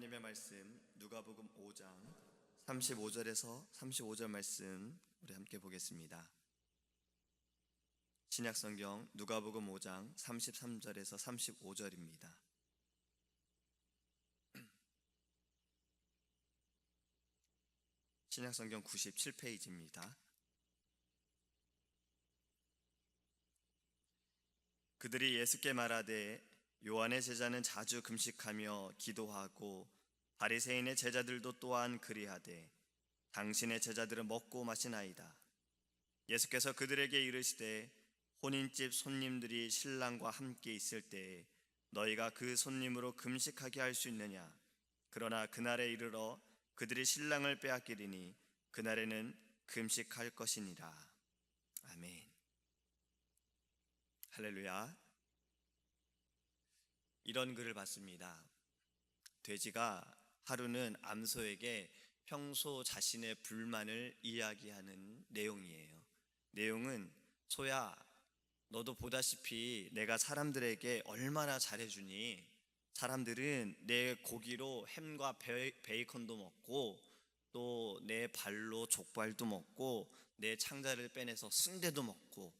하나님의 말씀 누가복음 5장 35절에서 35절 말씀 우리 함께 보겠습니다. 신약성경 누가복음 5장 33절에서 35절입니다. 신약성경 97페이지입니다. 그들이 예수께 말하되 요한의 제자는 자주 금식하며 기도하고 바리새인의 제자들도 또한 그리하되 당신의 제자들은 먹고 마시나이다. 예수께서 그들에게 이르시되 혼인집 손님들이 신랑과 함께 있을 때에 너희가 그 손님으로 금식하게 할 수 있느냐? 그러나 그날에 이르러 그들이 신랑을 빼앗기리니 그날에는 금식할 것이니라. 아멘. 할렐루야. 이런 글을 봤습니다. 돼지가 하루는 암소에게 평소 자신의 불만을 이야기하는 내용이에요. 내용은 소야, 너도 보다시피 내가 사람들에게 얼마나 잘해주니? 사람들은 내 고기로 햄과 베이컨도 먹고 또 내 발로 족발도 먹고 내 창자를 빼내서 순대도 먹고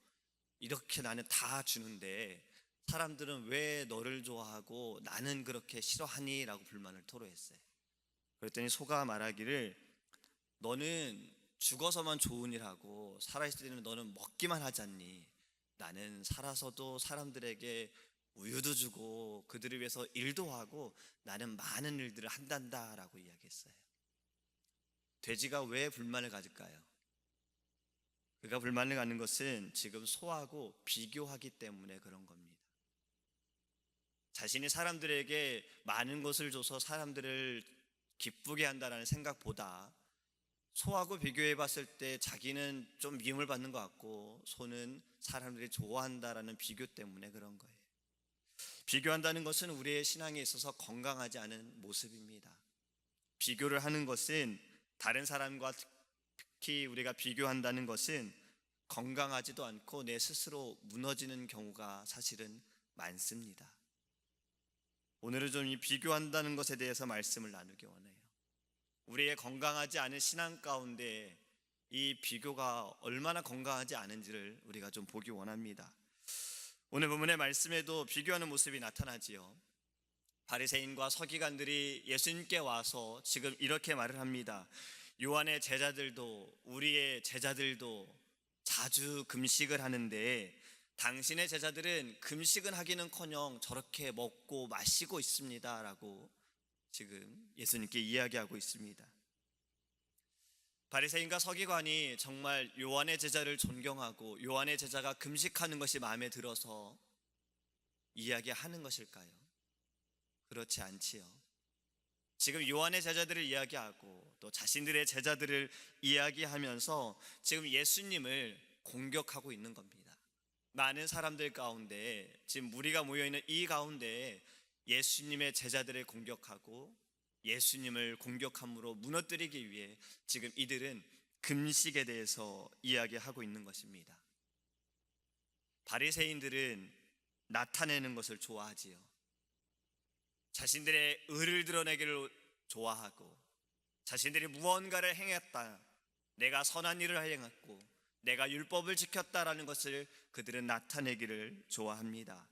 이렇게 나는 다 주는데 사람들은 왜 너를 좋아하고 나는 그렇게 싫어하니? 라고 불만을 토로했어요. 그랬더니 소가 말하기를 너는 죽어서만 좋은 일하고 살아있을 때는 너는 먹기만 하지 않니? 나는 살아서도 사람들에게 우유도 주고 그들을 위해서 일도 하고 나는 많은 일들을 한단다 라고 이야기했어요. 돼지가 왜 불만을 가질까요? 그가 불만을 갖는 것은 지금 소하고 비교하기 때문에 그런 겁니다. 자신이 사람들에게 많은 것을 줘서 사람들을 기쁘게 한다는 생각보다 소하고 비교해 봤을 때 자기는 좀 미움을 받는 것 같고 소는 사람들이 좋아한다라는 비교 때문에 그런 거예요. 비교한다는 것은 우리의 신앙에 있어서 건강하지 않은 모습입니다. 비교를 하는 것은 다른 사람과 특히 우리가 비교한다는 것은 건강하지도 않고 내 스스로 무너지는 경우가 사실은 많습니다. 오늘은 좀 이 비교한다는 것에 대해서 말씀을 나누기 원해요. 우리의 건강하지 않은 신앙 가운데 이 비교가 얼마나 건강하지 않은지를 우리가 좀 보기 원합니다. 오늘 본문의 말씀에도 비교하는 모습이 나타나지요. 바리새인과 서기관들이 예수님께 와서 지금 이렇게 말을 합니다. 요한의 제자들도 우리의 제자들도 자주 금식을 하는데 당신의 제자들은 금식은 하기는커녕 저렇게 먹고 마시고 있습니다 라고 지금 예수님께 이야기하고 있습니다. 바리새인과 서기관이 정말 요한의 제자를 존경하고 요한의 제자가 금식하는 것이 마음에 들어서 이야기하는 것일까요? 그렇지 않지요. 지금 요한의 제자들을 이야기하고 또 자신들의 제자들을 이야기하면서 지금 예수님을 공격하고 있는 겁니다. 많은 사람들 가운데 지금 무리가 모여있는 이 가운데 예수님의 제자들을 공격하고 예수님을 공격함으로 무너뜨리기 위해 지금 이들은 금식에 대해서 이야기하고 있는 것입니다. 바리새인들은 나타내는 것을 좋아하지요. 자신들의 의를 드러내기를 좋아하고 자신들이 무언가를 행했다, 내가 선한 일을 행했고 내가 율법을 지켰다라는 것을 그들은 나타내기를 좋아합니다.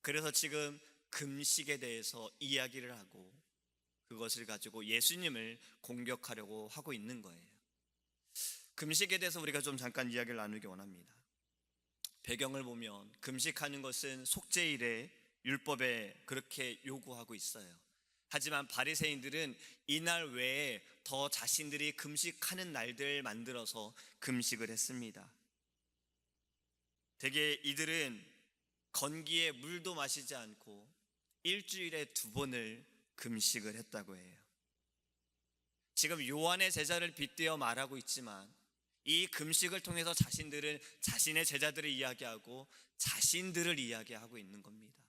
그래서 지금 금식에 대해서 이야기를 하고 그것을 가지고 예수님을 공격하려고 하고 있는 거예요. 금식에 대해서 우리가 좀 잠깐 이야기를 나누기 원합니다. 배경을 보면 금식하는 것은 속죄일에 율법에 그렇게 요구하고 있어요. 하지만 바리새인들은 이날 외에 더 자신들이 금식하는 날들 만들어서 금식을 했습니다. 대개 이들은 건기에 물도 마시지 않고 일주일에 2번을 금식을 했다고 해요. 지금 요한의 제자를 빗대어 말하고 있지만 이 금식을 통해서 자신들은 자신의 제자들을 이야기하고 자신들을 이야기하고 있는 겁니다.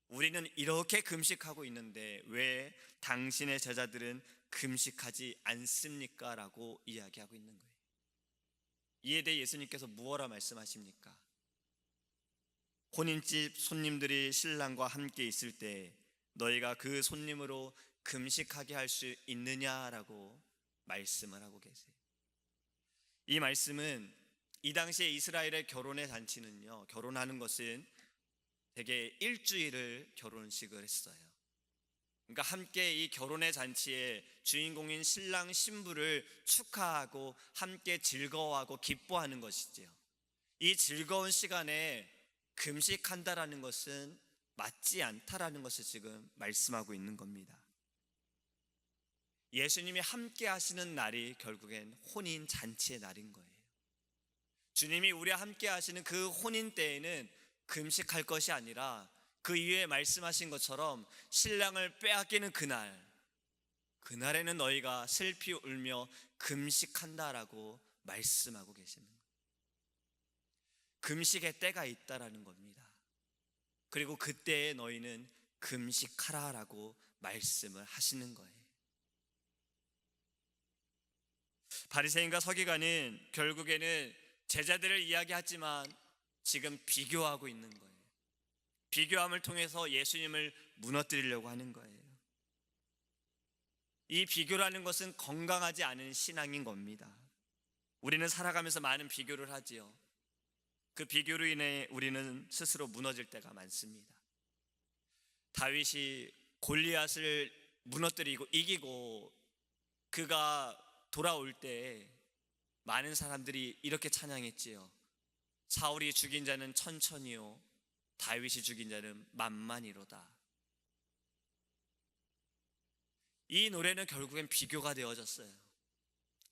우리는 이렇게 금식하고 있는데 왜 당신의 제자들은 금식하지 않습니까? 라고 이야기하고 있는 거예요. 이에 대해 예수님께서 무엇라 말씀하십니까? 혼인집 손님들이 신랑과 함께 있을 때 너희가 그 손님으로 금식하게 할 수 있느냐라고 말씀을 하고 계세요. 이 말씀은 이 당시에 이스라엘의 결혼의 잔치는요, 결혼하는 것은 대개 일주일을 결혼식을 했어요. 그러니까 함께 이 결혼의 잔치에 주인공인 신랑 신부를 축하하고 함께 즐거워하고 기뻐하는 것이지요. 이 즐거운 시간에 금식한다라는 것은 맞지 않다라는 것을 지금 말씀하고 있는 겁니다. 예수님이 함께 하시는 날이 결국엔 혼인 잔치의 날인 거예요. 주님이 우리와 함께 하시는 그 혼인 때에는 금식할 것이 아니라 그 이후에 말씀하신 것처럼 신랑을 빼앗기는 그날에는 너희가 슬피 울며 금식한다라고 말씀하고 계시는 거예요. 금식의 때가 있다라는 겁니다. 그리고 그때에 너희는 금식하라라고 말씀을 하시는 거예요. 바리새인과 서기관은 결국에는 제자들을 이야기하지만 지금 비교하고 있는 거예요. 비교함을 통해서 예수님을 무너뜨리려고 하는 거예요. 이 비교라는 것은 건강하지 않은 신앙인 겁니다. 우리는 살아가면서 많은 비교를 하지요. 그 비교로 인해 우리는 스스로 무너질 때가 많습니다. 다윗이 골리앗을 무너뜨리고 이기고 그가 돌아올 때 많은 사람들이 이렇게 찬양했지요. 사울이 죽인 자는 천천히요, 다윗이 죽인 자는 만만이로다. 이 노래는 결국엔 비교가 되어졌어요.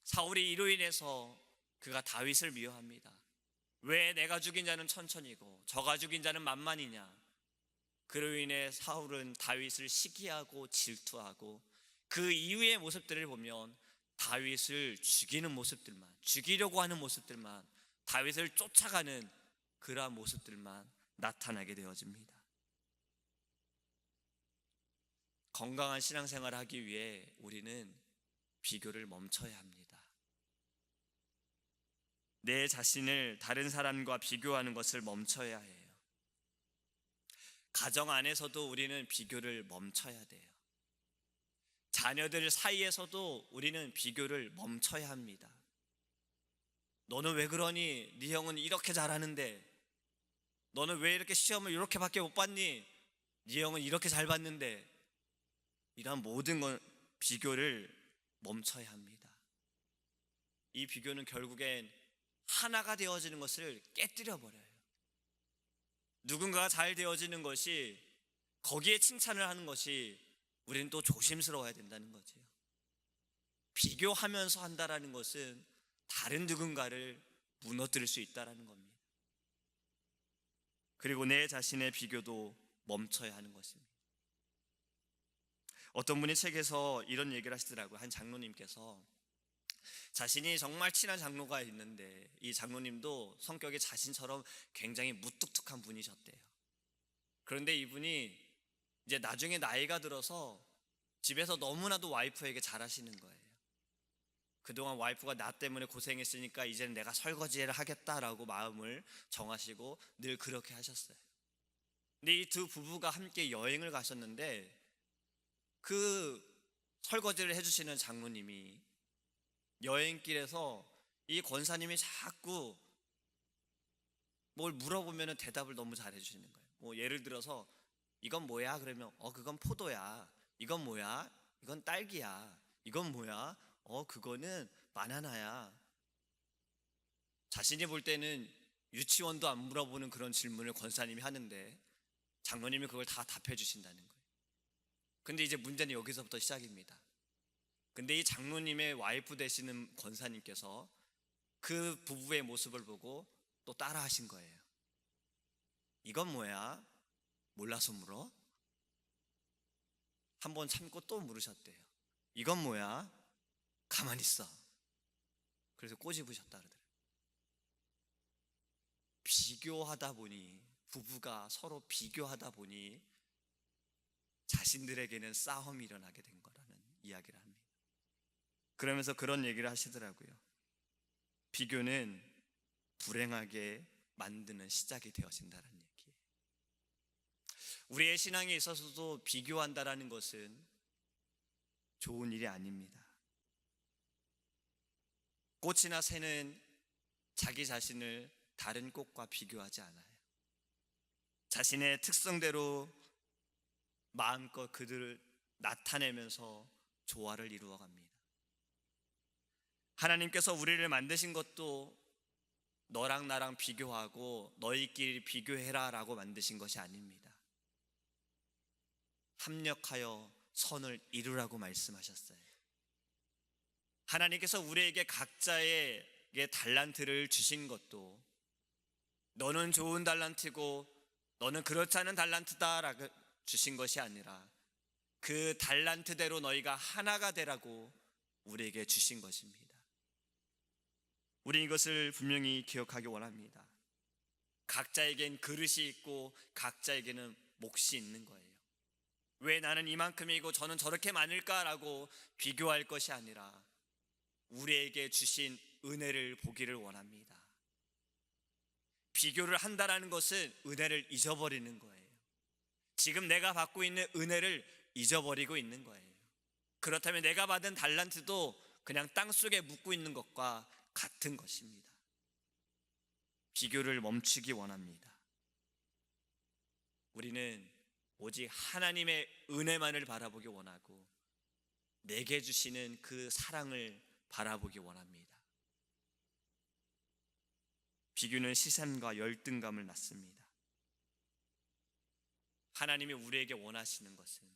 사울이 이로 인해서 그가 다윗을 미워합니다. 왜 내가 죽인 자는 천천히고 저가 죽인 자는 만만이냐. 그로 인해 사울은 다윗을 시기하고 질투하고 그 이후의 모습들을 보면 다윗을 죽이는 모습들만, 죽이려고 하는 모습들만, 다윗을 쫓아가는 그러한 모습들만 나타나게 되어집니다. 건강한 신앙생활을 하기 위해 우리는 비교를 멈춰야 합니다. 내 자신을 다른 사람과 비교하는 것을 멈춰야 해요. 가정 안에서도 우리는 비교를 멈춰야 돼요. 자녀들 사이에서도 우리는 비교를 멈춰야 합니다. 너는 왜 그러니? 네 형은 이렇게 잘하는데. 너는 왜 이렇게 시험을 이렇게밖에 못 봤니? 네 형은 이렇게 잘 봤는데. 이러한 모든 비교를 멈춰야 합니다. 이 비교는 결국엔 하나가 되어지는 것을 깨뜨려 버려요. 누군가가 잘 되어지는 것이, 거기에 칭찬을 하는 것이 우리는 또 조심스러워야 된다는 거죠. 비교하면서 한다라는 것은 다른 누군가를 무너뜨릴 수 있다는 겁니다. 그리고 내 자신의 비교도 멈춰야 하는 것입니다. 어떤 분이 책에서 이런 얘기를 하시더라고요. 한 장로님께서 자신이 정말 친한 장로가 있는데 이 장로님도 성격이 자신처럼 굉장히 무뚝뚝한 분이셨대요. 그런데 이분이 이제 나중에 나이가 들어서 집에서 너무나도 와이프에게 잘하시는 거예요. 그동안 와이프가 나 때문에 고생했으니까 이제는 내가 설거지를 하겠다라고 마음을 정하시고 늘 그렇게 하셨어요. 근데 이 두 부부가 함께 여행을 가셨는데 그 설거지를 해주시는 장로님이 여행길에서 이 권사님이 자꾸 뭘 물어보면 대답을 너무 잘해 주시는 거예요. 뭐 예를 들어서 이건 뭐야? 그러면 그건 포도야. 이건 뭐야? 이건 딸기야. 이건 뭐야? 그거는 바나나야. 자신이 볼 때는 유치원도 안 물어보는 그런 질문을 권사님이 하는데 장로님이 그걸 다 답해 주신다는 거예요. 근데 이제 문제는 여기서부터 시작입니다. 근데 이 장로님의 와이프 되시는 권사님께서 그 부부의 모습을 보고 또 따라 하신 거예요. 이건 뭐야? 몰라서 물어? 한번 참고 또 물으셨대요. 이건 뭐야? 가만히 있어. 그래서 꼬집으셨다 그러더라고요. 비교하다 보니, 부부가 서로 비교하다 보니 자신들에게는 싸움이 일어나게 된 거라는 이야기를 합니다. 그러면서 그런 얘기를 하시더라고요. 비교는 불행하게 만드는 시작이 되어진다는 얘기예요. 우리의 신앙에 있어서도 비교한다라는 것은 좋은 일이 아닙니다. 꽃이나 새는 자기 자신을 다른 꽃과 비교하지 않아요. 자신의 특성대로 마음껏 그들을 나타내면서 조화를 이루어 갑니다. 하나님께서 우리를 만드신 것도 너랑 나랑 비교하고 너희끼리 비교해라 라고 만드신 것이 아닙니다. 합력하여 선을 이루라고 말씀하셨어요. 하나님께서 우리에게 각자에게 달란트를 주신 것도 너는 좋은 달란트고 너는 그렇지 않은 달란트다 라고 주신 것이 아니라 그 달란트대로 너희가 하나가 되라고 우리에게 주신 것입니다. 우리 이것을 분명히 기억하기 원합니다. 각자에겐 그릇이 있고 각자에게는 몫이 있는 거예요. 왜 나는 이만큼이고 저는 저렇게 많을까라고 비교할 것이 아니라 우리에게 주신 은혜를 보기를 원합니다. 비교를 한다라는 것은 은혜를 잊어버리는 거예요. 지금 내가 받고 있는 은혜를 잊어버리고 있는 거예요. 그렇다면 내가 받은 달란트도 그냥 땅속에 묻고 있는 것과 같은 것입니다. 비교를 멈추기 원합니다. 우리는 오직 하나님의 은혜만을 바라보기 원하고 내게 주시는 그 사랑을 바라보기 원합니다. 비교는 시샘과 열등감을 낳습니다. 하나님이 우리에게 원하시는 것은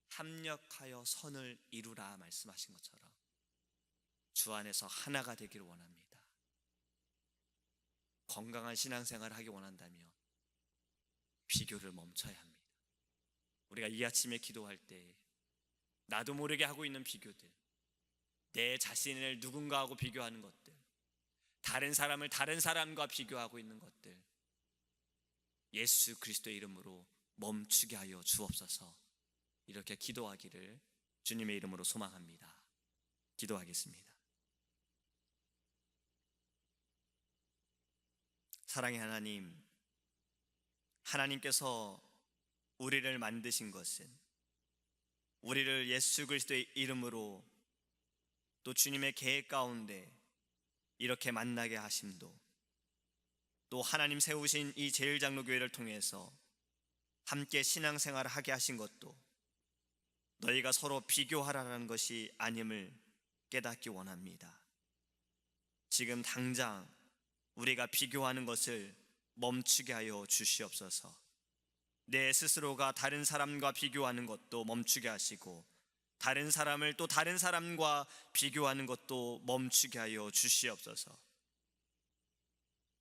합력하여 선을 이루라 말씀하신 것처럼 주 안에서 하나가 되기를 원합니다. 건강한 신앙생활을 하기 원한다면 비교를 멈춰야 합니다. 우리가 이 아침에 기도할 때 나도 모르게 하고 있는 비교들, 내 자신을 누군가하고 비교하는 것들, 다른 사람을 다른 사람과 비교하고 있는 것들, 예수 그리스도의 이름으로 멈추게 하여 주옵소서. 이렇게 기도하기를 주님의 이름으로 소망합니다. 기도하겠습니다. 사랑의 하나님, 하나님께서 우리를 만드신 것은 우리를 예수 그리스도의 이름으로 또 주님의 계획 가운데 이렇게 만나게 하심도, 또 하나님 세우신 이 제일장로교회를 통해서 함께 신앙생활을 하게 하신 것도 너희가 서로 비교하라는 것이 아님을 깨닫기 원합니다. 지금 당장 우리가 비교하는 것을 멈추게 하여 주시옵소서. 내 스스로가 다른 사람과 비교하는 것도 멈추게 하시고 다른 사람을 또 다른 사람과 비교하는 것도 멈추게 하여 주시옵소서.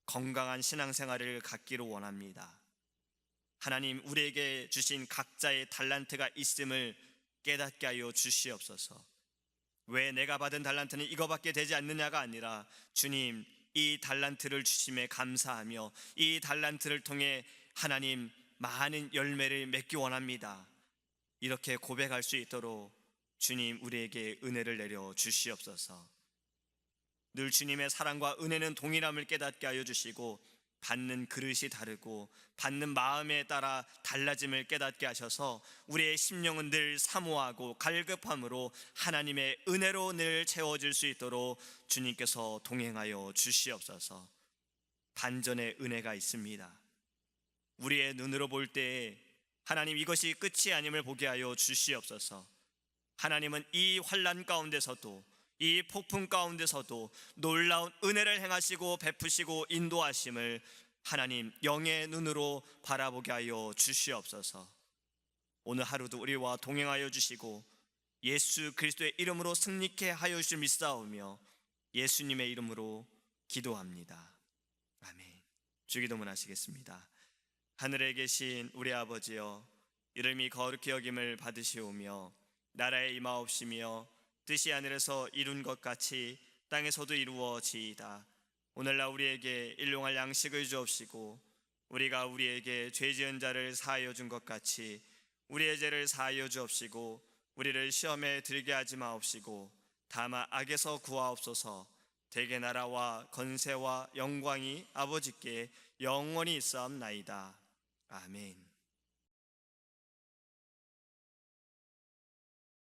건강한 신앙생활을 갖기를 원합니다. 하나님, 우리에게 주신 각자의 달란트가 있음을 깨닫게 하여 주시옵소서. 왜 내가 받은 달란트는 이거밖에 되지 않느냐가 아니라 주님, 이 달란트를 주심에 감사하며 이 달란트를 통해 하나님 많은 열매를 맺기 원합니다. 이렇게 고백할 수 있도록 주님 우리에게 은혜를 내려 주시옵소서. 늘 주님의 사랑과 은혜는 동일함을 깨닫게 하여 주시고 받는 그릇이 다르고 받는 마음에 따라 달라짐을 깨닫게 하셔서 우리의 심령은 늘 사모하고 갈급함으로 하나님의 은혜로 늘 채워질 수 있도록 주님께서 동행하여 주시옵소서. 반전의 은혜가 있습니다. 우리의 눈으로 볼 때에 하나님 이것이 끝이 아님을 보게 하여 주시옵소서. 하나님은 이 환난 가운데서도 이 폭풍 가운데서도 놀라운 은혜를 행하시고 베푸시고 인도하심을 하나님 영의 눈으로 바라보게 하여 주시옵소서. 오늘 하루도 우리와 동행하여 주시고 예수 그리스도의 이름으로 승리케 하여 주실 믿사오며 예수님의 이름으로 기도합니다. 아멘. 주기도문 하시겠습니다. 하늘에 계신 우리 아버지여, 이름이 거룩히 여김을 받으시오며 나라에 임하옵시며 뜻이 하늘에서 이룬 것 같이 땅에서도 이루어지이다. 오늘날 우리에게 일용할 양식을 주옵시고 우리가 우리에게 죄 지은 자를 사하여 준 것 같이 우리의 죄를 사하여 주옵시고 우리를 시험에 들게 하지 마옵시고 다만 악에서 구하옵소서. 대개 나라와 건세와 영광이 아버지께 영원히 있사옵나이다. 아멘.